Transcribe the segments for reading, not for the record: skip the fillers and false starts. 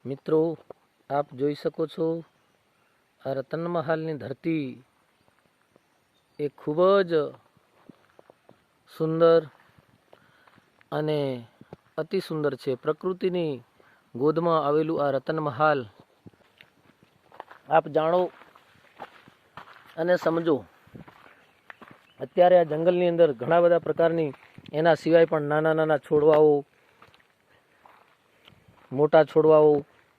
મિત્રો, આપ જોઈ શકો છો આ રતનમહાલની ધરતી એ ખૂબ જ સુંદર અને અતિ સુંદર છે. પ્રકૃતિની ગોદમાં આવેલું આ રતનમહાલ આપ જાણો અને સમજો. અત્યારે આ જંગલની અંદર ઘણા બધા પ્રકારની એના સિવાય પણ નાના નાના છોડવાઓ, મોટા છોડવાઓ,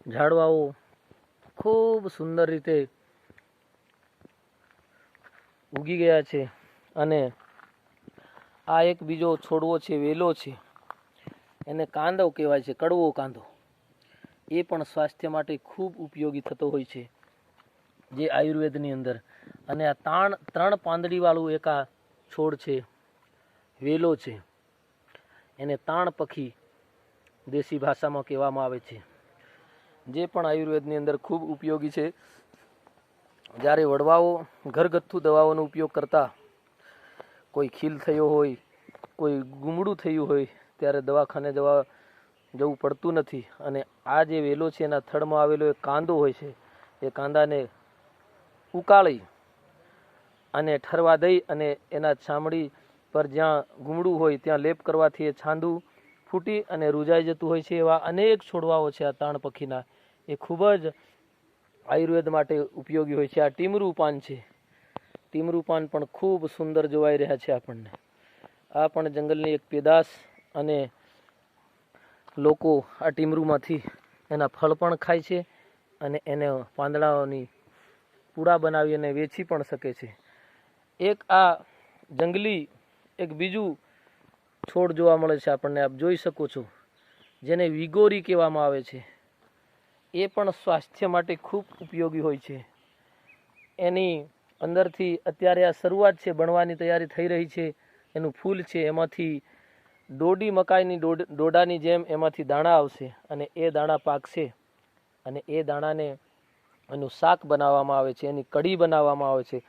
ઝાડવાઓ ખૂબ સુંદર રીતે ઉગી ગયા છે. અને આ એક બીજો છોડવો છે, વેલો છે, એને કાંદો કહેવાય છે, કડવો કાંદો. એ પણ સ્વાસ્થ્ય માટે ખૂબ ઉપયોગી થતો હોય છે, જે આયુર્વેદની અંદર. અને આ ત્રણ પાંદડીવાળું એક આ છોડ છે, વેલો છે, એને તાણ પખી દેશી ભાષામાં કહેવામાં આવે છે, જે પણ આયુર્વેદની અંદર ખૂબ ઉપયોગી છે. જ્યારે વડવાઓ ઘરગથ્થુ દવાઓનો ઉપયોગ કરતા, કોઈ ખીલ થયો હોય, કોઈ ગુમડું થયું હોય, ત્યારે દવાખાને જવું પડતું નથી. અને આ જે વેલો છે એના થડમાં આવેલો એક કાંદો હોય છે, એ કાંદાને ઉકાળી અને ઠરવા દઈ અને એના ચામડી પર જ્યાં ગુમડું હોય ત્યાં લેપ કરવાથી એ છાંદું ફૂટી અને રૂજાઈ જતું હોય છે. એવા અનેક છોડવાઓ છે આ તાણ પખીના, એ ખૂબ જ આયુર્વેદ માટે ઉપયોગી હોય છે. આ ટીમરું પાન છે, ટીમરું પાન પણ ખૂબ સુંદર જોવાઈ રહ્યા છે આપણને. આ પણ જંગલની એક પેદાશ, અને લોકો આ ટીમરુમાંથી એના ફળ પણ ખાય છે અને એને પાંદડાઓની પૂડા બનાવી અને વેચી પણ શકે છે. એક આ જંગલી એક બીજું છોડ જોવા મળે છે આપણને, આપ જોઈ શકો છો, જેને વિગોરી કહેવામાં આવે છે. એ પણ સ્વાસ્થ્ય માટે ખૂબ ઉપયોગી હોય છે. એની અંદરથી અત્યારે આ શરૂઆત છે, બનવાની તૈયારી થઈ રહી છે. એનું ફૂલ છે, એમાંથી દોડી મકાઈની ડોડાની જેમ એમાંથી દાણા આવશે, અને એ દાણા પાકશે, અને એ દાણાને એનું શાક બનાવવામાં આવે છે, એની કઢી બનાવવામાં આવે છે.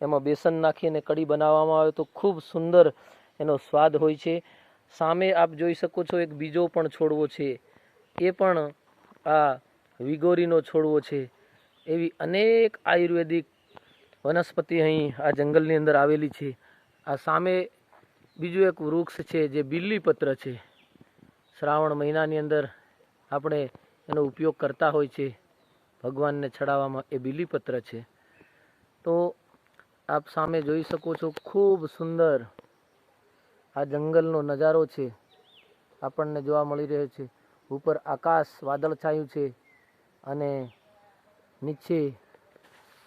એમાં બેસન નાખી અને કઢી બનાવવામાં આવે તો ખૂબ સુંદર એનો સ્વાદ હોય છે. સામે આપ જોઈ શકો છો એક બીજો પણ છોડવો છે, એ પણ આ વિગોરીનો છોડવો છે. એવી અનેક આયુર્વેદિક વનસ્પતિ અહીં આ જંગલની અંદર આવેલી છે. આ સામે બીજું એક વૃક્ષ છે જે બિલ્લીપત્ર છે. શ્રાવણ મહિનાની અંદર આપણે એનો ઉપયોગ કરતા હોય છે ભગવાનને ચડાવવામાં, એ બિલ્લીપત્ર છે. તો આપ સામે જોઈ શકો છો, ખૂબ સુંદર આ જંગલનો નજારો છે આપણને જોવા મળી રહ્યો છે. ઉપર આકાશ વાદળછાયું છે અને નીચે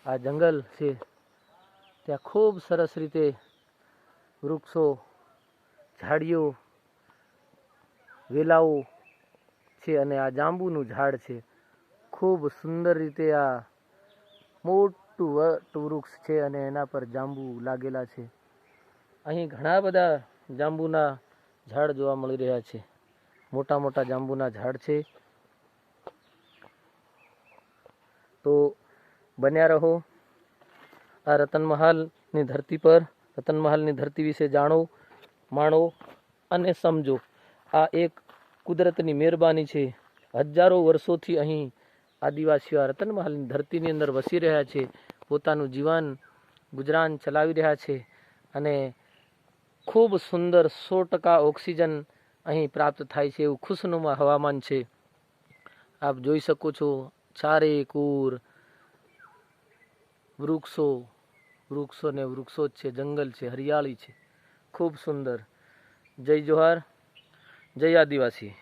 આ જંગલ છે. ત્યાં ખૂબ સરસ રીતે વૃક્ષો, ઝાડીઓ, વેલાઓ છે, અને આ જાંબુનું ઝાડ છે. ખૂબ સુંદર રીતે આ મોટું વૃક્ષ છે અને એના પર જાંબુ લાગેલા છે. અહીં ઘણા બધા જાંબુના ઝાડ જોવા મળી રહ્યા છે, મોટા મોટા જાંબુના ઝાડ છે. તો બન્યા રહો આ રતનમહાલની ધરતી પર. રતનમહાલની ધરતી વિશે જાણો, માણો અને સમજો. આ એક કુદરતની મહેરબાની છે. હજારો વર્ષોથી અહીં આદિવાસીઓ આ રતનમહાલની ધરતીની અંદર વસી રહ્યા છે, પોતાનું જીવન ગુજરાન ચલાવી રહ્યા છે. અને ખૂબ સુંદર 100% ઓક્સિજન અહીં પ્રાપ્ત થાય છે, એવું ખુશનુમા હવામાન છે. આપ જોઈ શકો છો, ચારે કુર વૃક્ષો ને વૃક્ષો જ છે, જંગલ છે, હરિયાળી છે, ખૂબ સુંદર. જય જોહાર, જય આદિવાસી.